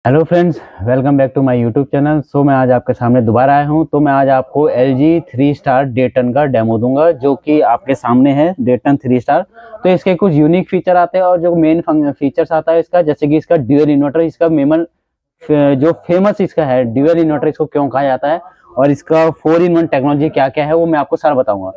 Hello friends, welcome back to my YouTube channel. मैं आज आपके सामने दोबारा आया हूं। मैं आज आपको LG 3 स्टार डे10 का डेमो दूंगा, जो कि आपके सामने है डे10 3 स्टार। तो इसके कुछ यूनिक फीचर आते हैं और जो मेन फीचर्स आता है इसका, जैसे कि इसका ड्यूअल इन्वर्टर, इसका मेमल जो फेमस इसका है ड्यूअल इन्वर्टर, इसको क्यों कहा जाता है और इसका 4-in-1 टेक्नोलॉजी क्या क्या है वो मैं आपको सारा बताऊंगा।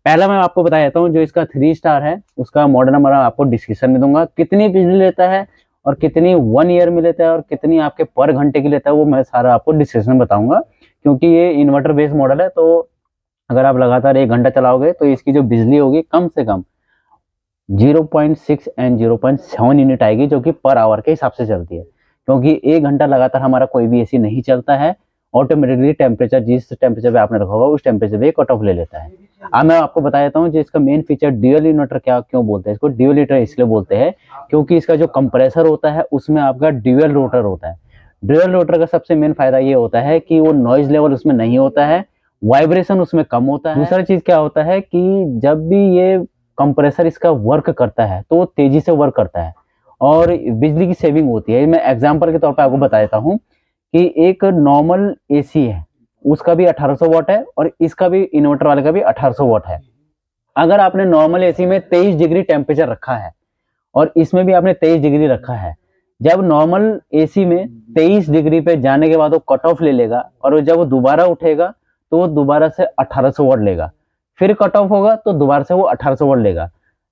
पहला मैं आपको बता देता हूँ, जो इसका 3 स्टार है उसका मॉडल नंबर आपको डिस्क्रिप्शन में दूंगा। कितनी बिजली लेता है और कितनी 1 ईयर में लेता है और कितनी आपके पर घंटे की लेता है वो मैं सारा आपको डिस्क्रिप्शन में बताऊंगा, क्योंकि ये इन्वर्टर बेस्ड मॉडल है। तो अगर आप लगातार 1 घंटा चलाओगे तो इसकी जो बिजली होगी कम से कम 0.6 एंड 0.7 यूनिट आएगी, जो कि पर आवर के हिसाब से चलती है। क्योंकि 1 घंटा लगातार हमारा कोई भी एसी नहीं चलता है, ऑटोमेटिकली टेम्परेचर जिस टेम्परेचर पे आपने रखा होगा उस टेम्परेचर पे कट ऑफ ले लेता है। अब मैं आपको बता देता हूँ जो इसका मेन फीचर ड्यूअल इन्वर्टर क्या क्यों बोलते हैं इसको। ड्यूअल इन्वर्टर इसलिए बोलते हैं क्योंकि इसका जो कंप्रेसर होता है उसमें आपका ड्यूअल रोटर होता है। ड्यूअल रोटर का सबसे मेन फायदा ये होता है कि वो नॉइज लेवल उसमें नहीं होता है, वाइब्रेशन उसमें कम होता है। दूसरा चीज क्या होता है कि जब भी ये कंप्रेसर इसका वर्क करता है तो वो तेजी से वर्क करता है और बिजली की सेविंग होती है। मैं एग्जांपल के तौर पे आपको बता देता हूँ कि एक नॉर्मल एसी है, उसका भी 1800 वाट है और इसका भी इन्वर्टर वाले का भी 1800 वाट है। अगर आपने नॉर्मल एसी में 23 डिग्री टेम्परेचर रखा है और इसमें भी आपने 23 डिग्री रखा है, जब नॉर्मल एसी में 23 डिग्री पे जाने के बाद वो कट ऑफ ले लेगा और जब वो दोबारा उठेगा तो वो दोबारा से 1800 वाट लेगा, फिर कट ऑफ होगा तो दोबारा से वो 1800 वाट लेगा।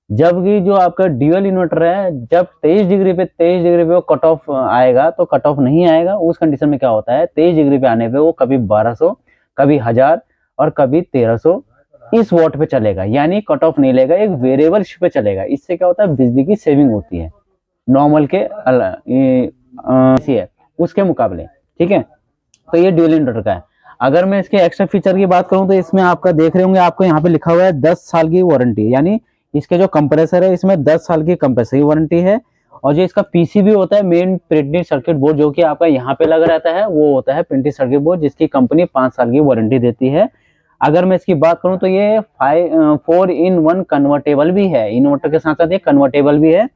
जबकि जो आपका ड्यूअल इन्वर्टर है, जब 23 डिग्री पे वो कट ऑफ आएगा तो कट ऑफ नहीं आएगा। उस कंडीशन में क्या होता है, 23 डिग्री पे आने पे वो कभी 1200, कभी 1000 और कभी 1300 इस वॉट पे चलेगा, यानी कट ऑफ नहीं लेगा, एक वेरिएबल पे चलेगा। इससे क्या होता है, बिजली की सेविंग होती है नॉर्मल के है उसके मुकाबले। ठीक है, तो ये ड्यूअल इन्वर्टर का है। अगर मैं इसके एक्स्ट्रा फीचर की बात करूं तो इसमें आपका देख रहे होंगे, आपको यहाँ पे लिखा हुआ है 10 साल की वारंटी, यानी इसके जो कंप्रेसर है इसमें 10 साल की कंप्रेसर की वारंटी है। और जो इसका पीसीबी होता है, मेन प्रिंटेड सर्किट बोर्ड, जो कि आपका यहाँ पे लगा रहता है, वो होता है प्रिंटेड सर्किट बोर्ड, जिसकी कंपनी 5 साल की वारंटी देती है। अगर मैं इसकी बात करूं तो ये 4-in-1 कन्वर्टेबल भी है, इन्वर्टर के साथ साथ ये कन्वर्टेबल भी है।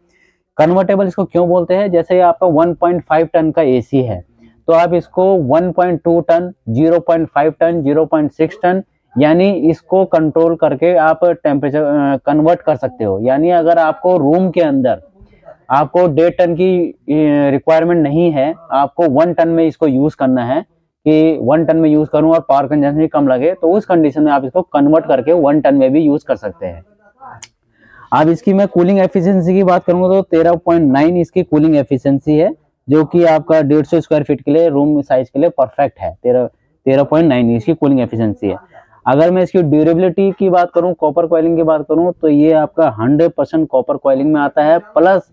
कन्वर्टेबल इसको क्यों बोलते हैं, जैसे आपका 1.5 टन का एसी है तो आप इसको 1.2 टन, 0.5 टन, 0.6 टन, यानी इसको कंट्रोल करके आप टेम्परेचर कन्वर्ट कर सकते हो। यानी अगर आपको रूम के अंदर आपको 1.5 टन की रिक्वायरमेंट नहीं है, आपको 1 टन में इसको यूज करना है कि 1 टन में यूज करूं और पावर कंजम्पशन कम लगे, तो उस कंडीशन में आप इसको कन्वर्ट करके 1 टन में भी यूज कर सकते हैं। अब इसकी मैं कूलिंग एफिशिएंसी की बात करूंगा तो 13.9 इसकी कूलिंग एफिशिएंसी है, जो कि आपका 150 स्क्वायर फीट के लिए रूम साइज के लिए परफेक्ट है। 13.9 इसकी कूलिंग एफिशिएंसी है। अगर मैं इसकी ड्यूरेबिलिटी की बात करूं, कॉपर कॉइलिंग की बात करूं, तो ये आपका 100% कॉपर कॉइलिंग में आता है, प्लस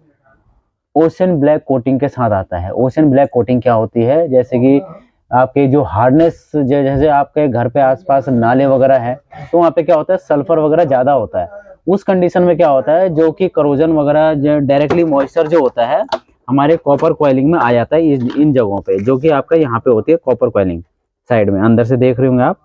ओशन ब्लैक कोटिंग के साथ आता है। ओशन ब्लैक कोटिंग क्या होती है, जैसे कि आपके जो हार्डनेस, जैसे आपके घर पे आसपास नाले वगैरह है तो वहाँ पे क्या होता है, सल्फर वगैरह ज्यादा होता है। उस कंडीशन में क्या होता है, जो कि करोजन वगैरह डायरेक्टली मॉइस्चर जो होता है हमारे कॉपर कॉइलिंग में आ जाता है इन जगहों पे, जो कि आपका यहाँ पे होती है कॉपर कॉइलिंग साइड में, अंदर से देख रहे होंगे आप।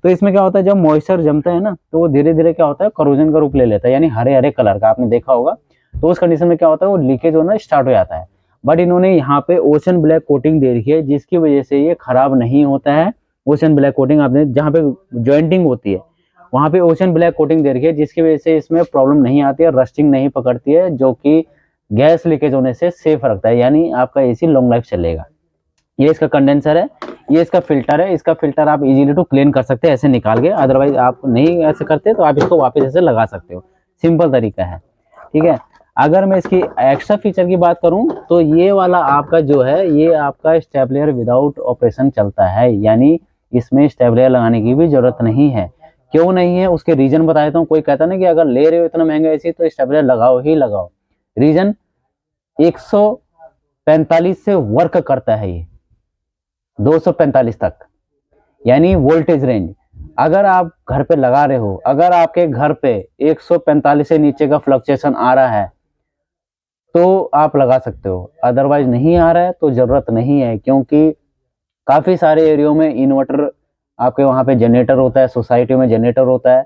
तो इसमें क्या होता है, जब मॉइस्चर जमता है ना तो वो धीरे धीरे क्या होता है, करोजन का रूप ले लेता है, यानी हरे हरे कलर का, आपने देखा होगा। तो उस कंडीशन में क्या होता है, वो लीकेज होना स्टार्ट हो जाता है। बट इन्होंने यहाँ पे ओशन ब्लैक कोटिंग दे रखी है, जिसकी वजह से ये खराब नहीं होता है। ओशन ब्लैक कोटिंग आपने जहाँ पे जॉइंटिंग होती है वहाँ पे ओशन ब्लैक कोटिंग दे रखी है, जिसकी वजह से इसमें प्रॉब्लम नहीं आती है, रस्टिंग नहीं पकड़ती है, जो कि गैस लीकेज होने से सेफ रखता है, यानी आपका एसी लॉन्ग लाइफ चलेगा। ये इसका कंडेंसर है, ये इसका फिल्टर है। इसका फिल्टर आप इजीली टू क्लीन कर सकते हैं ऐसे निकाल के, अदरवाइज आप नहीं ऐसे करते तो आप इसको वापस ऐसे लगा सकते हो, सिंपल तरीका है। ठीक है, अगर मैं इसकी एक्स्ट्रा फीचर की बात करूं तो ये वाला आपका जो है, ये आपका स्टेबलाइजर विदाउट ऑपरेशन चलता है, यानी इसमें स्टेबलाइजर लगाने की भी जरूरत नहीं है। क्यों नहीं है उसके रीजन बता देता हूँ। कोई कहता ना कि अगर ले रहे हो इतना महंगा एसी तो स्टेबलाइजर लगाओ ही लगाओ। रीजन 145 से वर्क करता है ये, 245 तक, यानी वोल्टेज रेंज। अगर आप घर पे लगा रहे हो, अगर आपके घर पे 145 से नीचे का फ्लक्चुएशन आ रहा है तो आप लगा सकते हो, अदरवाइज नहीं आ रहा है तो जरूरत नहीं है। क्योंकि काफी सारे एरियो में इन्वर्टर, आपके वहां पे जनरेटर होता है, सोसाइटी में जनरेटर होता है।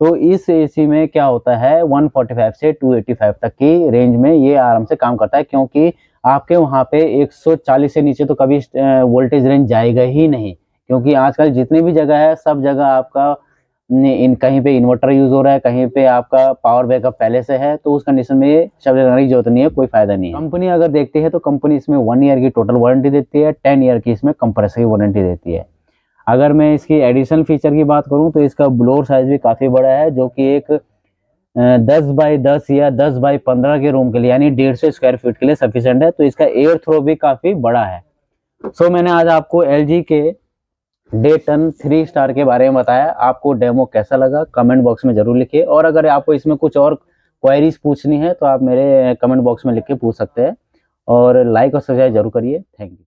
तो इस एसी में क्या होता है, 145 से 285 तक की रेंज में ये आराम से काम करता है, क्योंकि आपके वहाँ पे 140 से नीचे तो कभी वोल्टेज रेंज जाएगा ही नहीं, क्योंकि आजकल जितनी भी जगह है सब जगह आपका कहीं पे इन्वर्टर यूज हो रहा है, कहीं पे आपका पावर बैकअप पहले से है, तो उस कंडीशन में ये शब्द लगाने की जरूरत नहीं है, कोई फायदा नहीं है। कंपनी अगर देखती है तो कंपनी इसमें 1 ईयर की टोटल वारंटी देती है, 10 ईयर की इसमें कंप्रेसर की वारंटी देती है। अगर मैं इसकी एडिशनल फीचर की बात करूं तो इसका ब्लोअर साइज भी काफ़ी बड़ा है, जो कि एक 10x10 या 10x15 के रूम के लिए यानी 150 स्क्वायर फीट के लिए सफिशिएंट है। तो इसका एयर थ्रो भी काफ़ी बड़ा है। सो मैंने आज आपको LG के डे10 3 स्टार के बारे में बताया। आपको डेमो कैसा लगा कमेंट बॉक्स में जरूर लिखिए, और अगर आपको इसमें कुछ और क्वेरीज पूछनी है तो आप मेरे कमेंट बॉक्स में लिख के पूछ सकते हैं, और लाइक और सब्सक्राइब जरूर करिए। Thank you.